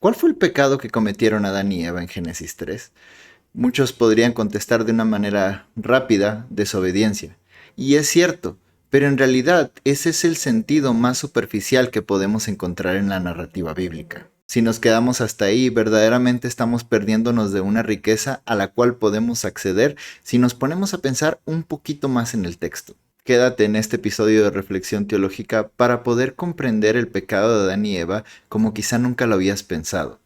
¿Cuál fue el pecado que cometieron Adán y Eva en Génesis 3? Muchos podrían contestar de una manera rápida, desobediencia. Y es cierto, pero en realidad ese es el sentido más superficial que podemos encontrar en la narrativa bíblica. Si nos quedamos hasta ahí, verdaderamente estamos perdiéndonos de una riqueza a la cual podemos acceder si nos ponemos a pensar un poquito más en el texto. Quédate en este episodio de reflexión teológica para poder comprender el pecado de Adán y Eva como quizá nunca lo habías pensado.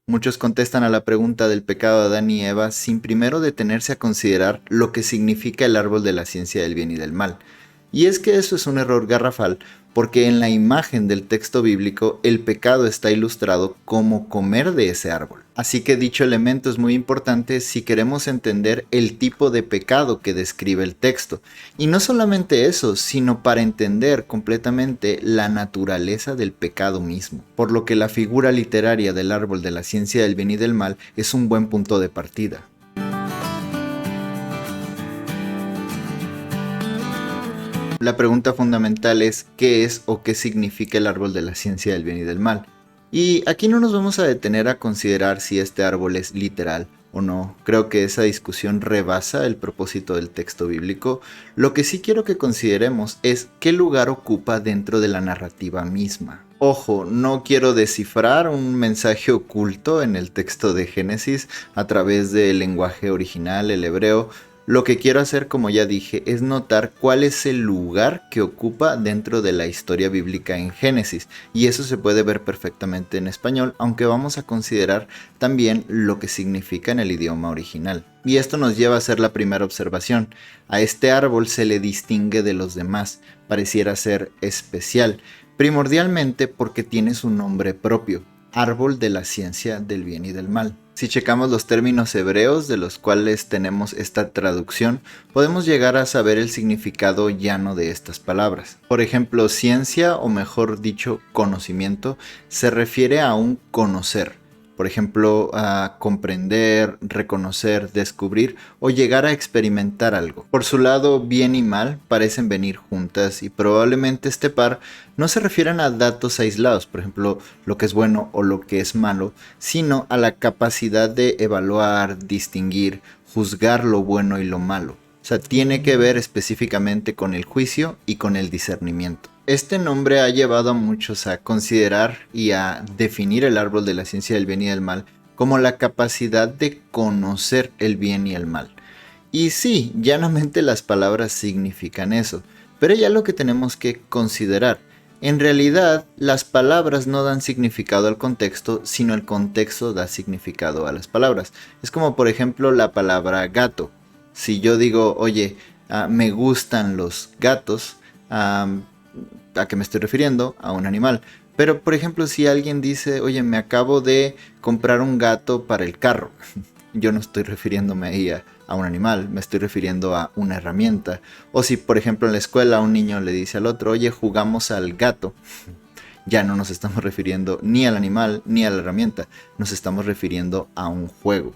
Muchos contestan a la pregunta del pecado de Adán y Eva sin primero detenerse a considerar lo que significa el árbol de la ciencia del bien y del mal. Y es que eso es un error garrafal porque en la imagen del texto bíblico el pecado está ilustrado como comer de ese árbol. Así que dicho elemento es muy importante si queremos entender el tipo de pecado que describe el texto. Y no solamente eso, sino para entender completamente la naturaleza del pecado mismo. Por lo que la figura literaria del árbol de la ciencia del bien y del mal es un buen punto de partida. La pregunta fundamental es ¿qué es o qué significa el árbol de la ciencia del bien y del mal? Y aquí no nos vamos a detener a considerar si este árbol es literal o no. Creo que esa discusión rebasa el propósito del texto bíblico. Lo que sí quiero que consideremos es qué lugar ocupa dentro de la narrativa misma. Ojo, no quiero descifrar un mensaje oculto en el texto de Génesis a través del lenguaje original, el hebreo. Lo que quiero hacer, como ya dije, es notar cuál es el lugar que ocupa dentro de la historia bíblica en Génesis, y eso se puede ver perfectamente en español, aunque vamos a considerar también lo que significa en el idioma original. Y esto nos lleva a hacer la primera observación. A este árbol se le distingue de los demás, pareciera ser especial, primordialmente porque tiene su nombre propio, árbol de la ciencia del bien y del mal. Si checamos los términos hebreos de los cuales tenemos esta traducción, podemos llegar a saber el significado llano de estas palabras. Por ejemplo, ciencia, o mejor dicho, conocimiento, se refiere a un conocer. Por ejemplo, a comprender, reconocer, descubrir o llegar a experimentar algo. Por su lado, bien y mal parecen venir juntas y probablemente este par no se refieren a datos aislados, por ejemplo, lo que es bueno o lo que es malo, sino a la capacidad de evaluar, distinguir, juzgar lo bueno y lo malo. O sea, tiene que ver específicamente con el juicio y con el discernimiento. Este nombre ha llevado a muchos a considerar y a definir el árbol de la ciencia del bien y del mal como la capacidad de conocer el bien y el mal. Y sí, llanamente las palabras significan eso, pero ya lo que tenemos que considerar. En realidad, las palabras no dan significado al contexto, sino el contexto da significado a las palabras. Es como por ejemplo la palabra gato. Si yo digo, oye, me gustan los gatos, ¿a qué me estoy refiriendo? A un animal. Pero por ejemplo, si alguien dice, oye, me acabo de comprar un gato para el carro, yo no estoy refiriéndome ahí a un animal, me estoy refiriendo a una herramienta. O si por ejemplo en la escuela un niño le dice al otro, oye, jugamos al gato, ya no nos estamos refiriendo ni al animal ni a la herramienta, nos estamos refiriendo a un juego.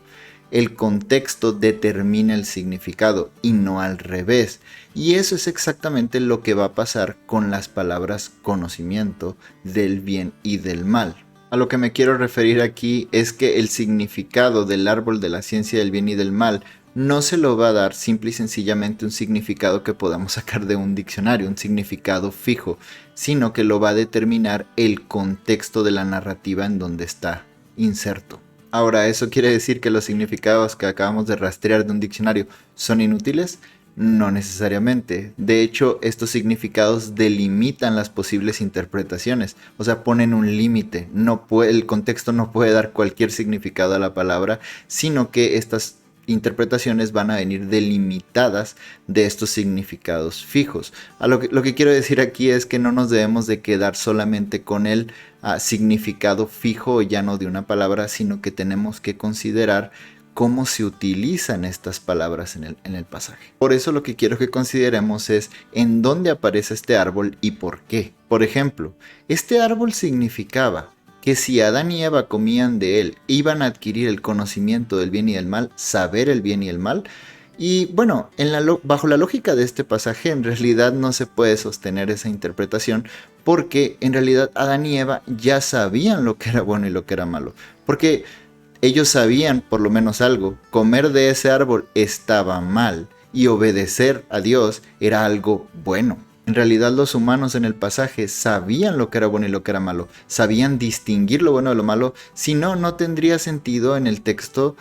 El contexto determina el significado y no al revés. Y eso es exactamente lo que va a pasar con las palabras conocimiento del bien y del mal. A lo que me quiero referir aquí es que el significado del árbol de la ciencia del bien y del mal no se lo va a dar simple y sencillamente un significado que podamos sacar de un diccionario, un significado fijo, sino que lo va a determinar el contexto de la narrativa en donde está inserto. Ahora, ¿eso quiere decir que los significados que acabamos de rastrear de un diccionario son inútiles? No necesariamente. De hecho, estos significados delimitan las posibles interpretaciones, o sea, ponen un límite. El contexto no puede dar cualquier significado a la palabra, sino que estas interpretaciones van a venir delimitadas de estos significados fijos. Lo que quiero decir aquí es que no nos debemos de quedar solamente con el significado fijo o llano de una palabra, sino que tenemos que considerar cómo se utilizan estas palabras en el pasaje. Por eso lo que quiero que consideremos es en dónde aparece este árbol y por qué. Por ejemplo, este árbol significaba que si Adán y Eva comían de él, iban a adquirir el conocimiento del bien y del mal, saber el bien y el mal. Y bueno, bajo la lógica de este pasaje, en realidad no se puede sostener esa interpretación, porque en realidad Adán y Eva ya sabían lo que era bueno y lo que era malo. Porque ellos sabían por lo menos algo: comer de ese árbol estaba mal y obedecer a Dios era algo bueno. En realidad los humanos en el pasaje sabían lo que era bueno y lo que era malo, sabían distinguir lo bueno de lo malo. Si no, no tendría sentido en el texto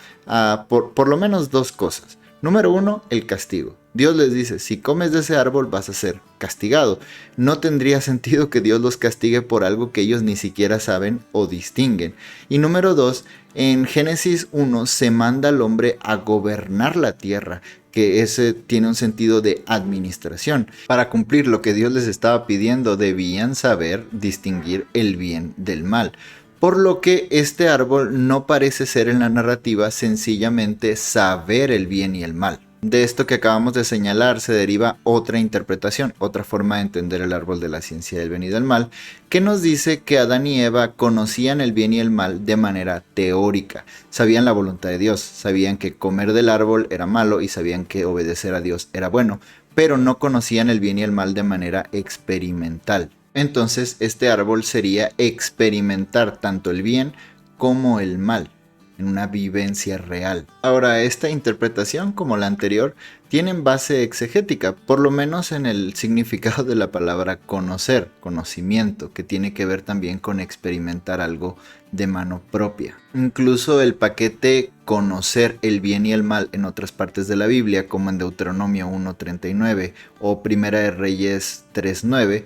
por lo menos dos cosas. Número uno, el castigo. Dios les dice: si comes de ese árbol vas a ser castigado. No tendría sentido que Dios los castigue por algo que ellos ni siquiera saben o distinguen. Y número dos, en Génesis 1 se manda al hombre a gobernar la tierra, que ese tiene un sentido de administración. Para cumplir lo que Dios les estaba pidiendo, debían saber distinguir el bien del mal. Por lo que este árbol no parece ser en la narrativa sencillamente saber el bien y el mal. De esto que acabamos de señalar se deriva otra interpretación, otra forma de entender el árbol de la ciencia del bien y del mal, que nos dice que Adán y Eva conocían el bien y el mal de manera teórica. Sabían la voluntad de Dios, sabían que comer del árbol era malo y sabían que obedecer a Dios era bueno, pero no conocían el bien y el mal de manera experimental. Entonces este árbol sería experimentar tanto el bien como el mal en una vivencia real. Ahora, esta interpretación, como la anterior, tienen base exegética, por lo menos en el significado de la palabra conocer, conocimiento, que tiene que ver también con experimentar algo de mano propia. Incluso el paquete conocer el bien y el mal en otras partes de la Biblia, como en Deuteronomio 1:39 o Primera de Reyes 3:9,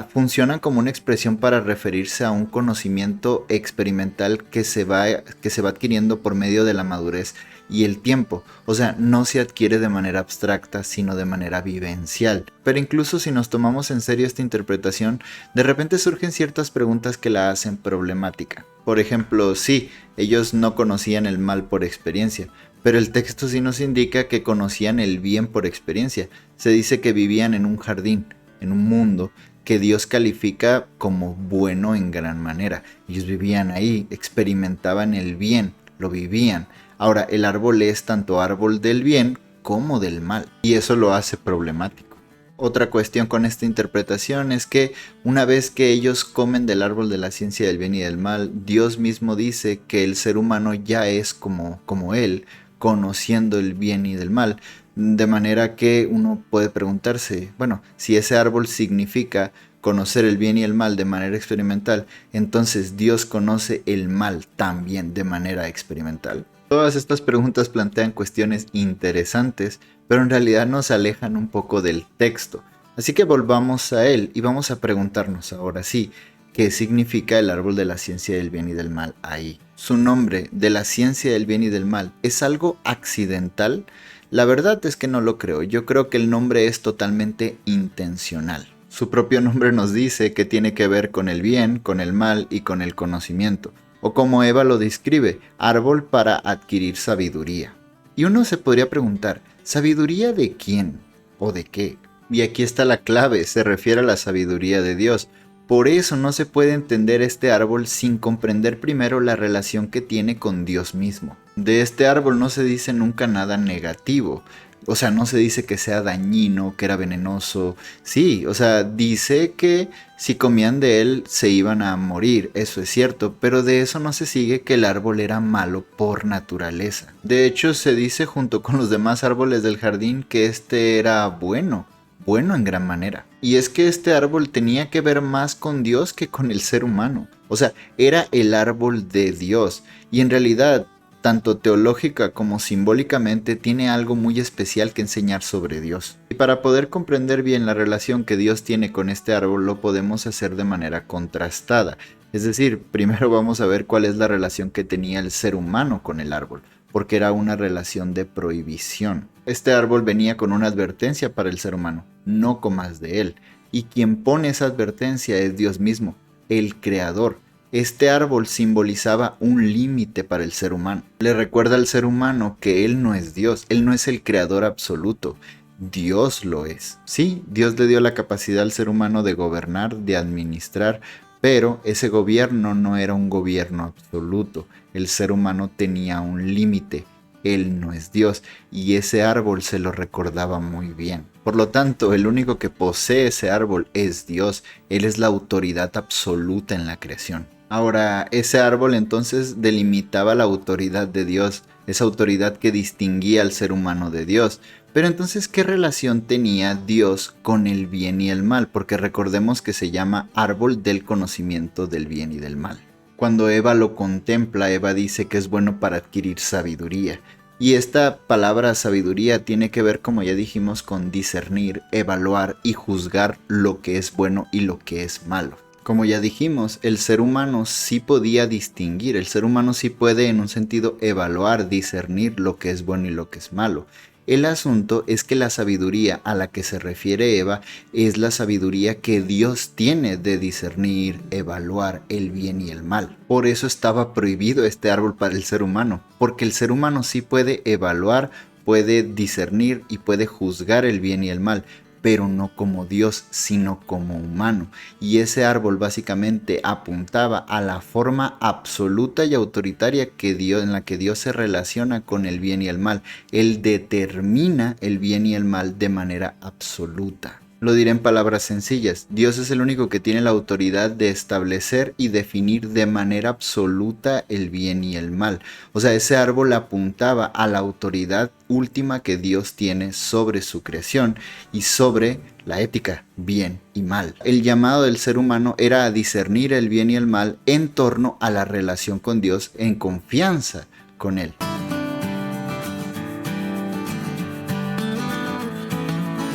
funcionan como una expresión para referirse a un conocimiento experimental que se va adquiriendo por medio de la madurez y el tiempo. O sea, no se adquiere de manera abstracta, sino de manera vivencial. Pero incluso si nos tomamos en serio esta interpretación, de repente surgen ciertas preguntas que la hacen problemática. Por ejemplo, sí, ellos no conocían el mal por experiencia, pero el texto sí nos indica que conocían el bien por experiencia. Se dice que vivían en un jardín, en un mundo que Dios califica como bueno en gran manera. Ellos vivían ahí, experimentaban el bien, lo vivían. Ahora, el árbol es tanto árbol del bien como del mal, y eso lo hace problemático. Otra cuestión con esta interpretación es que una vez que ellos comen del árbol de la ciencia del bien y del mal, Dios mismo dice que el ser humano ya es como él, conociendo el bien y del mal. De manera que uno puede preguntarse, bueno, si ese árbol significa conocer el bien y el mal de manera experimental, entonces Dios conoce el mal también de manera experimental. Todas estas preguntas plantean cuestiones interesantes, pero en realidad nos alejan un poco del texto. Así que volvamos a él y vamos a preguntarnos ahora sí, ¿qué significa el árbol de la ciencia del bien y del mal ahí? ¿Su nombre, de la ciencia del bien y del mal, es algo accidental? La verdad es que no lo creo. Yo creo que el nombre es totalmente intencional. Su propio nombre nos dice que tiene que ver con el bien, con el mal y con el conocimiento. O como Eva lo describe, árbol para adquirir sabiduría. Y uno se podría preguntar, ¿sabiduría de quién o de qué? Y aquí está la clave, se refiere a la sabiduría de Dios. Por eso no se puede entender este árbol sin comprender primero la relación que tiene con Dios mismo. De este árbol no se dice nunca nada negativo. O sea, no se dice que sea dañino, que era venenoso. Sí, o sea, dice que si comían de él se iban a morir, eso es cierto, pero de eso no se sigue que el árbol era malo por naturaleza. De hecho, se dice junto con los demás árboles del jardín que este era bueno en gran manera. Y es que este árbol tenía que ver más con Dios que con el ser humano. O sea, era el árbol de Dios. Y en realidad, tanto teológica como simbólicamente, tiene algo muy especial que enseñar sobre Dios. Y para poder comprender bien la relación que Dios tiene con este árbol, lo podemos hacer de manera contrastada. Es decir, primero vamos a ver cuál es la relación que tenía el ser humano con el árbol, porque era una relación de prohibición. Este árbol venía con una advertencia para el ser humano: no comas de él. Y quien pone esa advertencia es Dios mismo, el creador. Este árbol simbolizaba un límite para el ser humano. Le recuerda al ser humano que él no es Dios, él no es el creador absoluto. Dios lo es. Sí, Dios le dio la capacidad al ser humano de gobernar, de administrar, pero ese gobierno no era un gobierno absoluto. El ser humano tenía un límite. Él no es Dios, y ese árbol se lo recordaba muy bien. Por lo tanto, el único que posee ese árbol es Dios. Él es la autoridad absoluta en la creación. Ahora, ese árbol entonces delimitaba la autoridad de Dios, esa autoridad que distinguía al ser humano de Dios. Pero entonces, ¿qué relación tenía Dios con el bien y el mal? Porque recordemos que se llama árbol del conocimiento del bien y del mal. Cuando Eva lo contempla, Eva dice que es bueno para adquirir sabiduría. Y esta palabra sabiduría tiene que ver, como ya dijimos, con discernir, evaluar y juzgar lo que es bueno y lo que es malo. Como ya dijimos, el ser humano sí podía distinguir, el ser humano sí puede en un sentido evaluar, discernir lo que es bueno y lo que es malo. El asunto es que la sabiduría a la que se refiere Eva es la sabiduría que Dios tiene de discernir, evaluar el bien y el mal. Por eso estaba prohibido este árbol para el ser humano, porque el ser humano sí puede evaluar, puede discernir y puede juzgar el bien y el mal, pero no como Dios, sino como humano. Y ese árbol básicamente apuntaba a la forma absoluta y autoritaria en la que Dios se relaciona con el bien y el mal. Él determina el bien y el mal de manera absoluta. Lo diré en palabras sencillas, Dios es el único que tiene la autoridad de establecer y definir de manera absoluta el bien y el mal. O sea, ese árbol apuntaba a la autoridad última que Dios tiene sobre su creación y sobre la ética, bien y mal. El llamado del ser humano era a discernir el bien y el mal en torno a la relación con Dios en confianza con Él.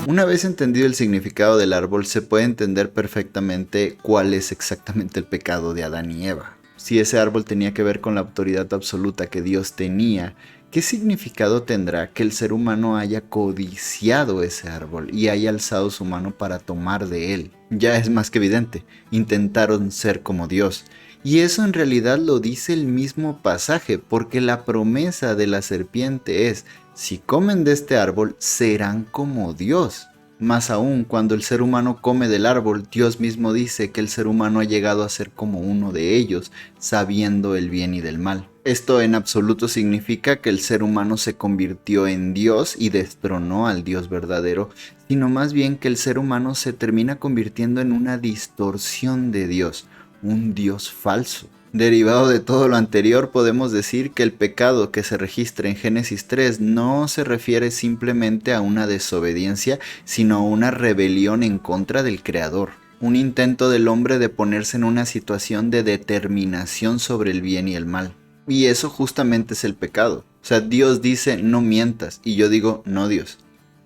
Una vez entendido el significado del árbol, se puede entender perfectamente cuál es exactamente el pecado de Adán y Eva. Si ese árbol tenía que ver con la autoridad absoluta que Dios tenía, ¿qué significado tendrá que el ser humano haya codiciado ese árbol y haya alzado su mano para tomar de él? Ya es más que evidente, intentaron ser como Dios. Y eso en realidad lo dice el mismo pasaje, porque la promesa de la serpiente es: si comen de este árbol, serán como Dios. Más aún, cuando el ser humano come del árbol, Dios mismo dice que el ser humano ha llegado a ser como uno de ellos, sabiendo el bien y del mal. Esto en absoluto significa que el ser humano se convirtió en Dios y destronó al Dios verdadero, sino más bien que el ser humano se termina convirtiendo en una distorsión de Dios, un Dios falso. Derivado de todo lo anterior, podemos decir que el pecado que se registra en Génesis 3 no se refiere simplemente a una desobediencia, sino a una rebelión en contra del Creador. Un intento del hombre de ponerse en una situación de determinación sobre el bien y el mal. Y eso justamente es el pecado. O sea, Dios dice: no mientas. Y yo digo: no, Dios.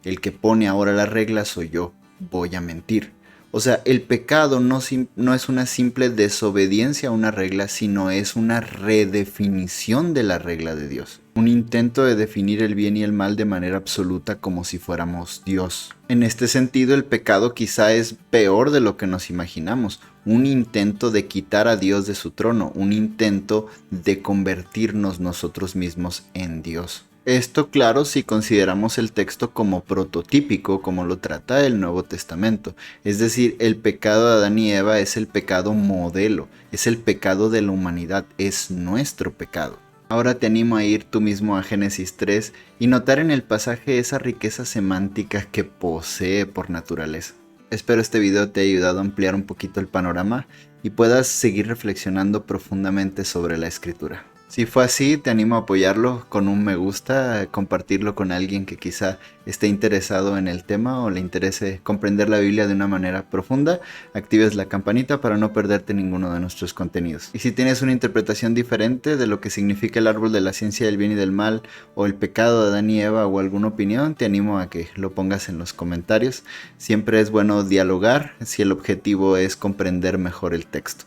El que pone ahora la regla soy yo. Voy a mentir. O sea, el pecado no es una simple desobediencia a una regla, sino es una redefinición de la regla de Dios. Un intento de definir el bien y el mal de manera absoluta como si fuéramos Dios. En este sentido, el pecado quizá es peor de lo que nos imaginamos. Un intento de quitar a Dios de su trono, un intento de convertirnos nosotros mismos en Dios. Esto, claro, si consideramos el texto como prototípico, como lo trata el Nuevo Testamento. Es decir, el pecado de Adán y Eva es el pecado modelo, es el pecado de la humanidad, es nuestro pecado. Ahora te animo a ir tú mismo a Génesis 3 y notar en el pasaje esa riqueza semántica que posee por naturaleza. Espero este video te haya ayudado a ampliar un poquito el panorama y puedas seguir reflexionando profundamente sobre la escritura. Si fue así, te animo a apoyarlo con un me gusta, compartirlo con alguien que quizá esté interesado en el tema o le interese comprender la Biblia de una manera profunda. Actives la campanita para no perderte ninguno de nuestros contenidos. Y si tienes una interpretación diferente de lo que significa el árbol de la ciencia del bien y del mal, o el pecado de Adán y Eva, o alguna opinión, te animo a que lo pongas en los comentarios. Siempre es bueno dialogar si el objetivo es comprender mejor el texto.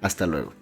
Hasta luego.